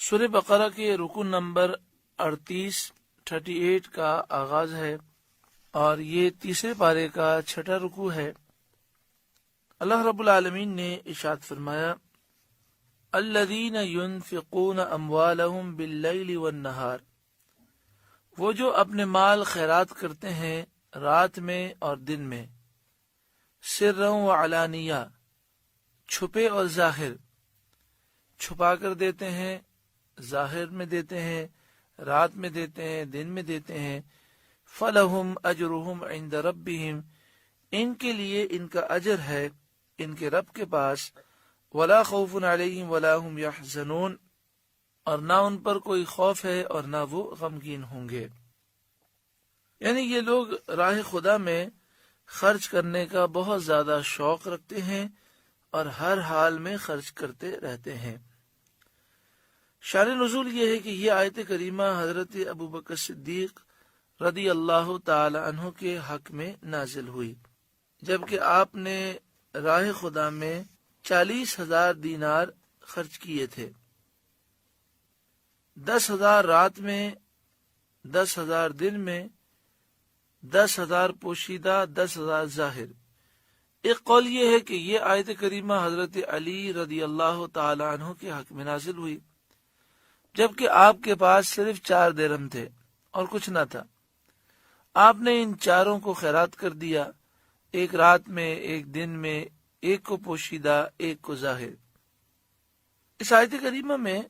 سورہ بقرہ کے رکو نمبر 38 کا آغاز ہے اور یہ تیسرے پارے کا 6واں رکو ہے۔ اللہ رب العالمین نے ارشاد فرمایا، الذین ينفقون اموالهم باللیل والنہار، وہ جو اپنے مال خیرات کرتے ہیں رات میں اور دن میں، سرا وعلانیہ، چھپے اور ظاہر، چھپا کر دیتے ہیں، ظاہر میں دیتے ہیں، رات میں دیتے ہیں، دن میں دیتے ہیں، فلہم اجرہم عند ربہم، ان کے لیے ان کا اجر ہے ان کے رب کے پاس، ولا خوف علیہم ولا هم یحزنون، اور نہ ان پر کوئی خوف ہے اور نہ وہ غمگین ہوں گے۔ یعنی یہ لوگ راہ خدا میں خرچ کرنے کا بہت زیادہ شوق رکھتے ہیں اور ہر حال میں خرچ کرتے رہتے ہیں۔ شان نزول یہ ہے کہ یہ آیت کریمہ حضرت ابوبکر صدیق رضی اللہ تعالی عنہ کے حق میں نازل ہوئی، جبکہ آپ نے راہ خدا میں 40,000 دینار خرچ کیے تھے، 10,000 رات میں، 10,000 دن میں، 10,000 پوشیدہ، 10,000 ظاہر۔ ایک قول یہ ہے کہ یہ آیت کریمہ حضرت علی رضی اللہ تعالی عنہ کے حق میں نازل ہوئی، جبکہ آپ کے پاس صرف 4 درہم تھے اور کچھ نہ تھا۔ آپ نے ان چاروں کو خیرات کر دیا، ایک رات میں، ایک دن میں، ایک کو پوشیدہ، ایک کو ظاہر۔ اس آیت کریمہ میں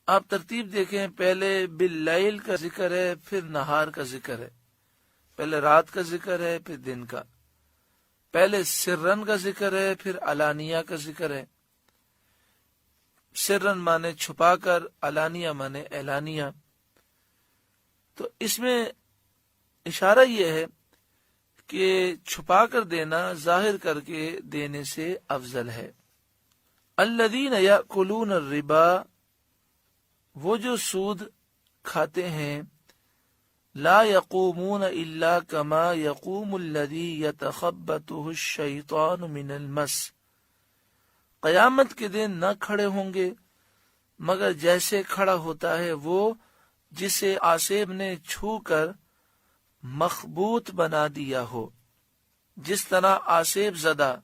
آپ ترتیب دیکھیں، پہلے باللیل کا ذکر ہے، پھر نہار کا ذکر ہے، پہلے رات کا ذکر ہے، پھر دن کا، پہلے سرن کا ذکر ہے، پھر علانیہ کا ذکر ہے۔ سرن مانے چھپا کر، علانیہ مانے اعلانیہ۔ تو اس میں اشارہ یہ ہے کہ چھپا کر دینا ظاہر کر کے دینے سے افضل ہے۔ الذین یأکلون الربا، وہ جو سود کھاتے ہیں، لا یقومون الا کما یقوم الذی یتخبطہ الشیطان من المس، قیامت کے دن نہ کھڑے ہوں گے مگر جیسے کھڑا ہوتا ہے وہ جسے آسیب نے چھو کر مخبوط بنا دیا ہو۔ جس طرح آسیب زدہ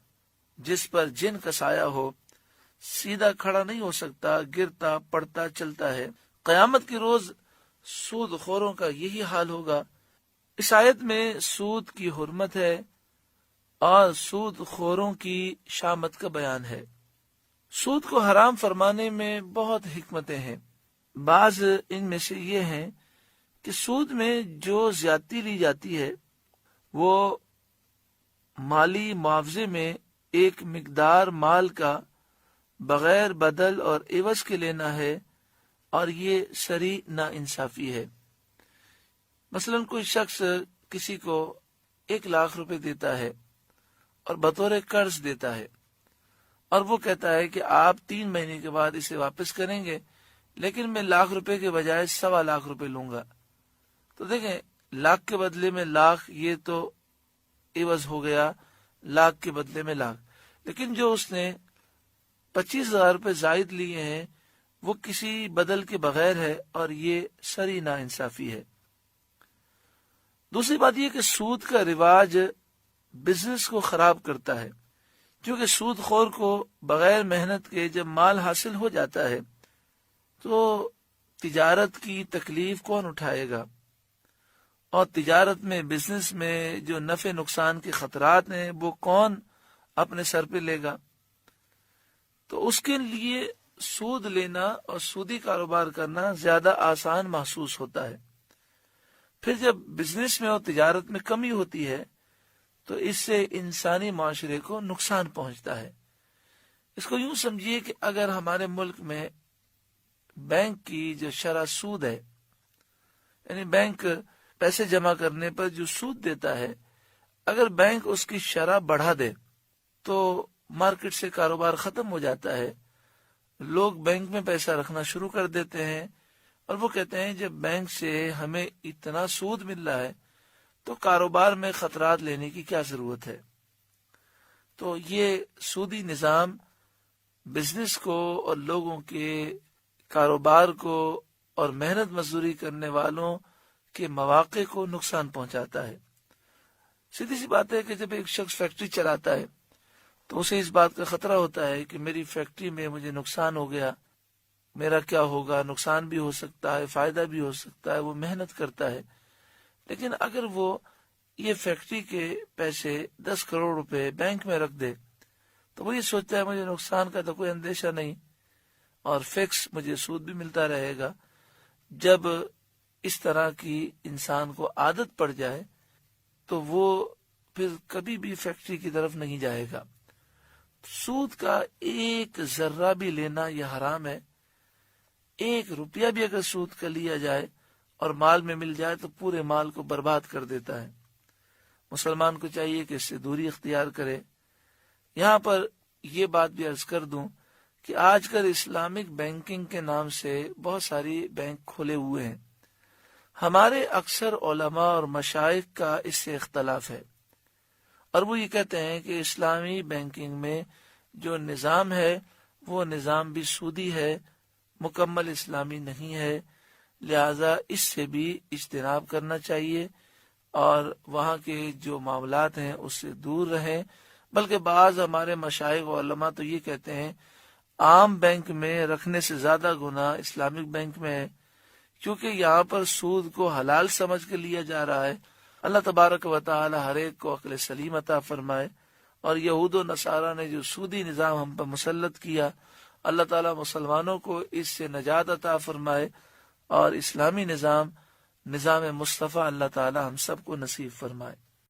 جس پر جن کا سایہ ہو سیدھا کھڑا نہیں ہو سکتا، گرتا پڑتا چلتا ہے، قیامت کے روز سود خوروں کا یہی حال ہوگا۔ اس آیت میں سود کی حرمت ہے اور سود خوروں کی شامت کا بیان ہے۔ سود کو حرام فرمانے میں بہت حکمتیں ہیں۔ بعض ان میں سے یہ ہیں کہ سود میں جو زیادتی لی جاتی ہے وہ مالی معاوضے میں ایک مقدار مال کا بغیر بدل اور عوض کے لینا ہے، اور یہ سری ناانصافی ہے۔ مثلا کوئی شخص کسی کو 1,00,000 روپے دیتا ہے اور بطور قرض دیتا ہے، اور وہ کہتا ہے کہ آپ 3 مہینے کے بعد اسے واپس کریں گے، لیکن میں 1,00,000 روپے کے بجائے 1,25,00,000 روپے لوں گا۔ تو دیکھیں، 1,00,000 کے بدلے میں 1,00,000، یہ تو عوض ہو گیا 1,00,000 کے بدلے میں 1,00,000، لیکن جو اس نے 25,000 روپے زائد لیے ہیں وہ کسی بدل کے بغیر ہے، اور یہ سری ناانصافی ہے۔ دوسری بات یہ کہ سود کا رواج بزنس کو خراب کرتا ہے، کیونکہ سود خور کو بغیر محنت کے جب مال حاصل ہو جاتا ہے تو تجارت کی تکلیف کون اٹھائے گا، اور تجارت میں، بزنس میں جو نفع نقصان کے خطرات ہیں وہ کون اپنے سر پہ لے گا۔ تو اس کے لیے سود لینا اور سودی کاروبار کرنا زیادہ آسان محسوس ہوتا ہے۔ پھر جب بزنس میں اور تجارت میں کمی ہوتی ہے تو اس سے انسانی معاشرے کو نقصان پہنچتا ہے۔ اس کو یوں سمجھیے کہ اگر ہمارے ملک میں بینک کی جو شرح سود ہے، یعنی بینک پیسے جمع کرنے پر جو سود دیتا ہے، اگر بینک اس کی شرح بڑھا دے تو مارکیٹ سے کاروبار ختم ہو جاتا ہے، لوگ بینک میں پیسہ رکھنا شروع کر دیتے ہیں، اور وہ کہتے ہیں جب بینک سے ہمیں اتنا سود مل رہا ہے تو کاروبار میں خطرات لینے کی کیا ضرورت ہے۔ تو یہ سودی نظام بزنس کو اور لوگوں کے کاروبار کو اور محنت مزدوری کرنے والوں کے مواقع کو نقصان پہنچاتا ہے۔ سیدھی سی بات ہے کہ جب ایک شخص فیکٹری چلاتا ہے تو اسے اس بات کا خطرہ ہوتا ہے کہ میری فیکٹری میں مجھے نقصان ہو گیا، میرا کیا ہوگا، نقصان بھی ہو سکتا ہے، فائدہ بھی ہو سکتا ہے۔ وہ محنت کرتا ہے، لیکن اگر وہ یہ فیکٹری کے پیسے 10 کروڑ روپے بینک میں رکھ دے تو وہ یہ سوچتا ہے مجھے نقصان کا تو کوئی اندیشہ نہیں اور فکس مجھے سود بھی ملتا رہے گا۔ جب اس طرح کی انسان کو عادت پڑ جائے تو وہ پھر کبھی بھی فیکٹری کی طرف نہیں جائے گا۔ سود کا ایک ذرہ بھی لینا یہ حرام ہے۔ 1 روپیہ بھی اگر سود کا لیا جائے اور مال میں مل جائے تو پورے مال کو برباد کر دیتا ہے۔ مسلمان کو چاہیے کہ اس سے دوری اختیار کرے۔ یہاں پر یہ بات بھی عرض کر دوں کہ آج کل اسلامک بینکنگ کے نام سے بہت ساری بینک کھولے ہوئے ہیں۔ ہمارے اکثر علماء اور مشائخ کا اس سے اختلاف ہے، اور وہ یہ کہتے ہیں کہ اسلامی بینکنگ میں جو نظام ہے وہ نظام بھی سودی ہے، مکمل اسلامی نہیں ہے، لہذا اس سے بھی اجتناب کرنا چاہیے اور وہاں کے جو معاملات ہیں اس سے دور رہیں۔ بلکہ بعض ہمارے مشائخ و علماء تو یہ کہتے ہیں عام بینک میں رکھنے سے زیادہ گناہ اسلامک بینک میں ہے، کیونکہ یہاں پر سود کو حلال سمجھ کے لیا جا رہا ہے۔ اللہ تبارک و تعالی ہر ایک کو عقل سلیم عطا فرمائے، اور یہود و نصارہ نے جو سودی نظام ہم پر مسلط کیا، اللہ تعالی مسلمانوں کو اس سے نجات عطا فرمائے، اور اسلامی نظام مصطفیٰ اللہ تعالی ہم سب کو نصیب فرمائے۔